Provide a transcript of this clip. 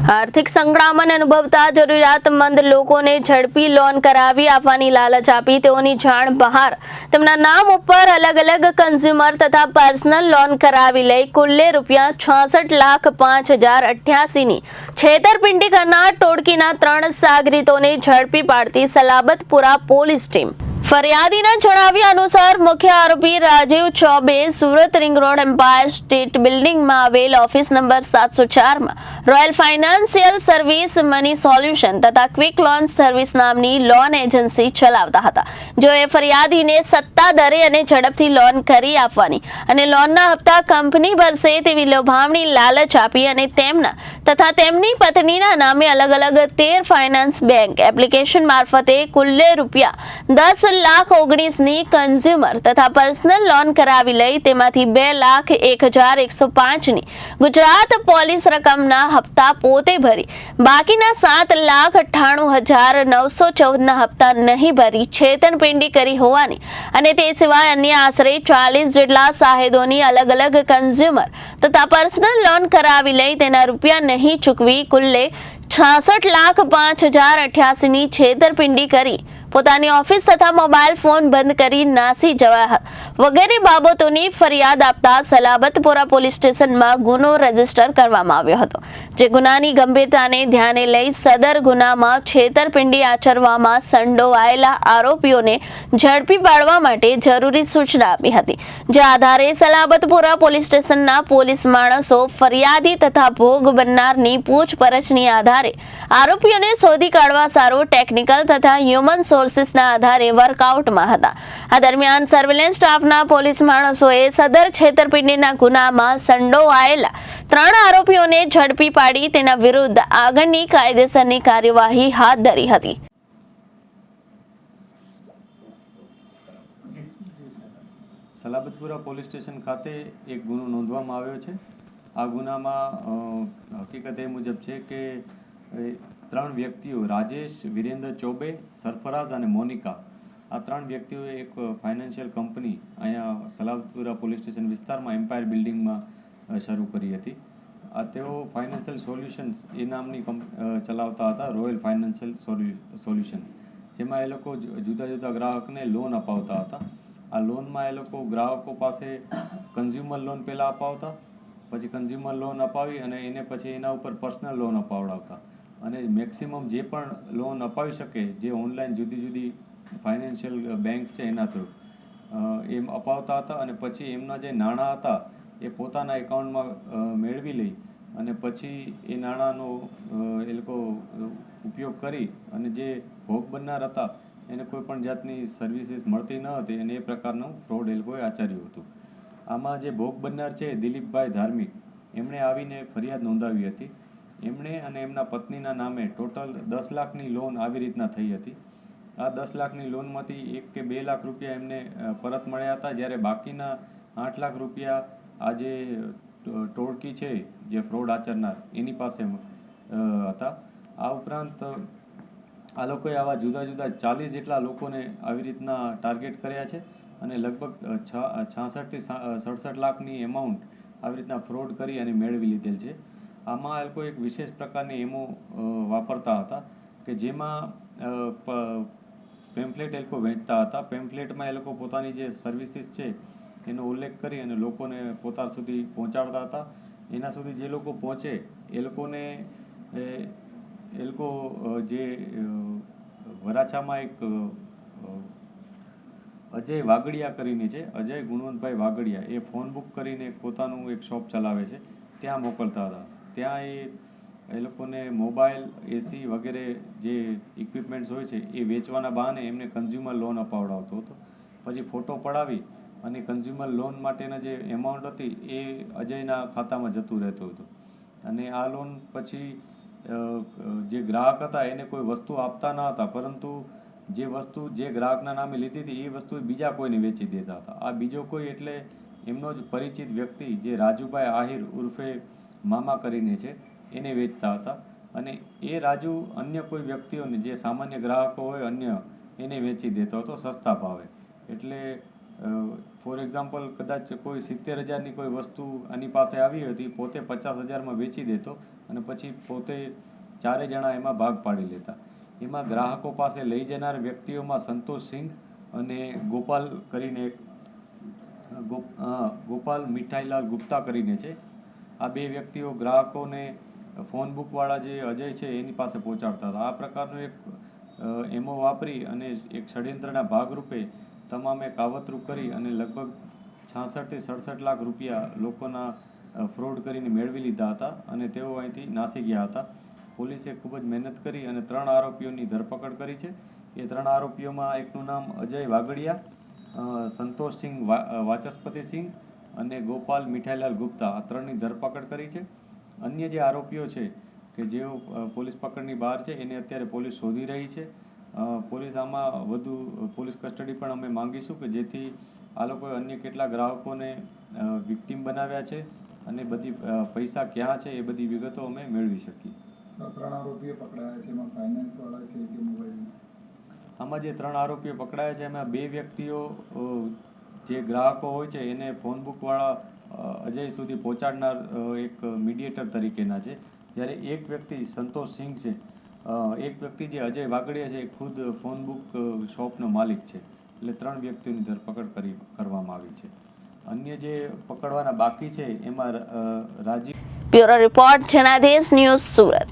આર્થિક સંકળામણ અનુભવતા જરૂરિયાતમંદ લોકોને ઝડપી લોન કરાવી આપવાની લાલચ આપી તેઓની જાણ બહાર તેમના નામ ઉપર અલગ અલગ કન્ઝ્યુમર તથા પર્સનલ લોન કરાવી લઈ કુલ્લે ₹66,05,088 ની છેતરપિંડી કરનાર ટોળકીના 3 સાગરીતોને ઝડપી પાડતી સલાબતપુરા પોલીસ ટીમ। ફરિયાદીના જણાવ્યા અનુસાર મુખ્ય આરોપી Rajiv Chaubey Surat ring road Empire State બિલ્ડિંગમાં આવેલ ઓફિસ નંબર 704માં Royal Financial Service Money Solution તથા ક્વિક લોન સર્વિસ નામની લોન એજન્સી ચલાવતા હતા, જેઓએ ફરિયાદીને સત્તા દરે અને ઝડપથી લોન કરી આપવાની અને લોનના હપ્તા કંપની ભરશે તેવી લોભામણી લાલચ આપી અને તેમના તથા તેમની પત્નીના નામે અલગ અલગ 13 ફાઇનાન્સ બેંક એપ્લિકેશન મારફતે કુલ્લે ₹10,19,000 ની કન્ઝ્યુમર તથા પર્સનલ લોન કરાવી લઈ તેમાંથી ₹2,01,105 ની ગુજરાત પોલીસ રકમના હપ્તા પોતે ભરી બાકીના ₹7,98,914 ના હપ્તા નહીં ભરી છેતરપિંડી કરી હોવાની અને તે સિવાય અન્ય આશરે 40 જેટલા સાહેદોની અલગ અલગ કન્ઝ્યુમર તથા પર્સનલ લોન કરાવી લઈ તેના રૂપિયા નહીં ચૂકવી કુલ્લે ₹66,05,088 ની છેતરપિંડી કરી પોતાની ઓફિસ તથા મોબાઈલ ફોન બંધ કરી નાસી જવા વગેરે બાબતોની ફરિયાદ આપતા સલાબતપુરા પોલીસ સ્ટેશનમાં ગુનો રજીસ્ટર કરવામાં આવ્યો હતો, જે ગુનાની ગંભીરતાને ધ્યાને લઈ સદર ગુનામાં છેતરપિંડી આચરવામાં સંડોવાયેલા આરોપીઓને ઝડપી પાડવા માટે જરૂરી સૂચના આપી હતી, જે આધારે સલાબતપુરા પોલીસ સ્ટેશનના પોલીસ માણસો ફરિયાદી તથા ભોગ બનનારની પૂછપરછની આધારે આરોપીઓને શોધી કાઢવા સારો ટેકનિકલ તથા હ્યુમન સોર્સિસના આધારે વર્કઆઉટમાં હતા। આ દરમિયાન સર્વેલન્સ સ્ટાફના પોલીસ માણસોએ સદર છેતરપિંડીના ગુનામાં સંડોવાયેલા 3 આરોપીઓને ઝડપી પાડી તેના વિરુદ્ધ આગળની કાયદેસરની કાર્યવાહી હાથ ધરી હતી। સલાબતપુરા પોલીસ સ્ટેશન ખાતે એક ગુનો નોંધવામાં આવ્યો છે। આ ગુનામાં હકીકત એ મુજબ છે કે 3 વ્યક્તિઓ રાજેશ, વિરેન્દ્ર ચૌબે, સરફરાઝ અને મોનિકા આ 3 વ્યક્તિઓએ એક ફાઇનાન્શિયલ કંપની અહીંયા સલાબતપુરા પોલીસ સ્ટેશન વિસ્તારમાં એમ્પાયર બિલ્ડિંગમાં શરૂ કરી હતી। તેઓ ફાઇનાન્શિયલ સોલ્યુશન્સ એ નામની ચલાવતા હતા, રોયલ ફાઇનાન્શિયલ સોલ્યુશન્સ, જેમાં એ લોકો જુદા જુદા ગ્રાહકને લોન અપાવતા હતા। આ લોનમાં એ લોકો ગ્રાહકો પાસે કન્ઝ્યુમર લોન પહેલાં અપાવતા, પછી કન્ઝ્યુમર લોન અપાવી અને એને પછી એના ઉપર પર્સનલ લોન અપાવડાવતા અને મેક્સિમમ જે પણ લોન અપાવી શકે જે ઓનલાઈન જુદી જુદી ફાઇનાન્શિયલ બેંક્સ છે એના થ્રુ એમ અપાવતા હતા અને પછી એમના જે નાણાં હતા એ પોતાના એકાઉન્ટમાં મેળવી લઈ અને પછી એ નાણાંનો એ લોકો ઉપયોગ કરી અને જે ભોગ બનનાર હતા એને કોઈ પણ જાતની સર્વિસીસ મળતી ન હતી અને એ પ્રકારનું ફ્રોડ એ લોકોએ આચર્યું હતું। આમાં જે ભોગ બનનાર છે દિલીપભાઈ ધાર્મિક, એમણે આવીને ફરિયાદ નોંધાવી હતી। એમણે અને એમના પત્નીના નામે ટોટલ 10 લાખની લોન આવી રીતના થઈ હતી। આ 10 લાખની લોનમાંથી 1 કે 2 લાખ રૂપિયા એમને પરત મળ્યા હતા, જ્યારે બાકીના 8 લાખ રૂપિયા આ જે ટોળકી છે જે ફ્રોડ આચરનાર એની પાસે હતા। આ ઉપરાંત આ લોકોએ આવા જુદા જુદા 40 જેટલા લોકોને આવી રીતના ટાર્ગેટ કર્યા છે અને લગભગ 66 થી 67 લાખની એમાઉન્ટ આવી રીતના ફ્રોડ કરી અને મેળવી લીધેલ છે। આમાં એ લોકો એક વિશેષ પ્રકારની એમો વાપરતા હતા કે જેમાં પેમ્ફલેટ એ લોકો વેચતા હતા। પેમ્ફલેટમાં એ લોકો પોતાની જે સર્વિસીસ છે એનો ઉલ્લેખ કરી અને લોકોને પોતા સુધી પહોંચાડતા હતા। એના સુધી જે લોકો પહોંચે એ લોકોને એ લોકો જે વરાછામાં એક અજય વાગડિયા કરીને છે, અજય ગુણવંતભાઈ વાગડિયા, એ ફોન બુક કરીને પોતાનું એક શોપ ચલાવે છે, ત્યાં મોકલતા હતા। ત્યાં એ લોકોને મોબાઈલ, એસી વગેરે જે ઇક્વિપમેન્ટ્સ હોય છે એ વેચવાના બહાને એમને કન્ઝ્યુમર લોન અપાવડાવતો હતો। પછી ફોટો પડાવી અને કન્ઝ્યુમર લોન માટેના જે એમાઉન્ટ હતી એ અજયના ખાતામાં જતું રહેતું હતું અને આ લોન પછી જે ગ્રાહક હતા એને કોઈ વસ્તુ આપતા ન હતા, પરંતુ જે વસ્તુ જે ગ્રાહકના નામે લીધી હતી એ વસ્તુ બીજા કોઈને વેચી દેતા હતા। આ બીજો કોઈ એટલે એમનો જ પરિચિત વ્યક્તિ જે રાજુભાઈ આહિર ઉર્ફે મામા કરીને છે એને વેચતા હતા અને એ રાજુ અન્ય કોઈ વ્યક્તિઓને જે સામાન્ય ગ્રાહકો હોય અન્ય એને વેચી દેતો હતો સસ્તા ભાવે। એટલે ફોર એક્ઝામ્પલ કદાચ કોઈ 70,000ની કોઈ વસ્તુ આની પાસે આવી હતી, પોતે 50,000માં વેચી દેતો અને પછી પોતે ચારે જણા એમાં ભાગ પાડી લેતા. એમાં ગ્રાહકો પાસે લઈ જનાર વ્યક્તિઓમાં સંતોષ સિંઘ અને ગોપાલ કરીને ગોપાલ મીઠાઈલાલ ગુપ્તા કરીને છે. આ બે વ્યક્તિઓ ગ્રાહકોને ફોન બુકવાળા જે અજય છે એની પાસે પહોંચાડતા હતા. આ પ્રકારનું એક એમો વાપરી અને એક ષડયંત્રના ભાગરૂપે તમામે કાવતરું કરી અને લગભગ 66 થી 67 લાખ રૂપિયા લોકોના ફ્રોડ કરીને મેળવી લીધા હતા અને તેઓ અહીંથી નાસી ગયા હતા. પોલીસે ખૂબ જ મહેનત કરી અને 3 આરોપીઓની ધરપકડ કરી છે. એ 3 આરોપીઓમાં એકનું નામ અજય વાગડિયા, સંતોષસિંહ વાચસ્પતિસિંહ અને ગોપાલ મીઠાઈલાલ ગુપ્તા, આ 3ની ધરપકડ કરી છે. અન્ય જે આરોપીઓ છે કે જેઓ પોલીસ પકડની બહાર છે એને અત્યારે પોલીસ શોધી રહી છે. પોલીસ આમાં વધુ પોલીસ કસ્ટડી પણ અમે માંગીશું કે જેથી આ લોકોએ અન્ય કેટલા ગ્રાહકોને વિક્ટીમ બનાવ્યા છે અને બધી પૈસા ક્યાં છે એ બધી વિગતો અમે મેળવી શકીએ. 3 આરોપીઓ પકડાયા છે, એમાં ફાઇનાન્સવાળા છે કે મોબાઈલ? આમાં જે 3 આરોપીઓ પકડાયા છે એમાં 2 વ્યક્તિઓ જે ગ્રાહકો હોય છે એને ફોન બુકવાળા અજય સુધી પહોંચાડનાર એક મીડિયેટર તરીકેના છે. જ્યારે એક વ્યક્તિ સંતોષ સિંઘ છે, એક વ્યક્તિ જે અજય વાગડિયા છે એ ખુદ ફોન બુક શોપનો માલિક છે. એટલે 3 વ્યક્તિઓની ધરપકડ કરવામાં આવી છે. અન્ય જે પકડવાના બાકી છે એમાં Rajiv. Bureau report Janadesh news Surat.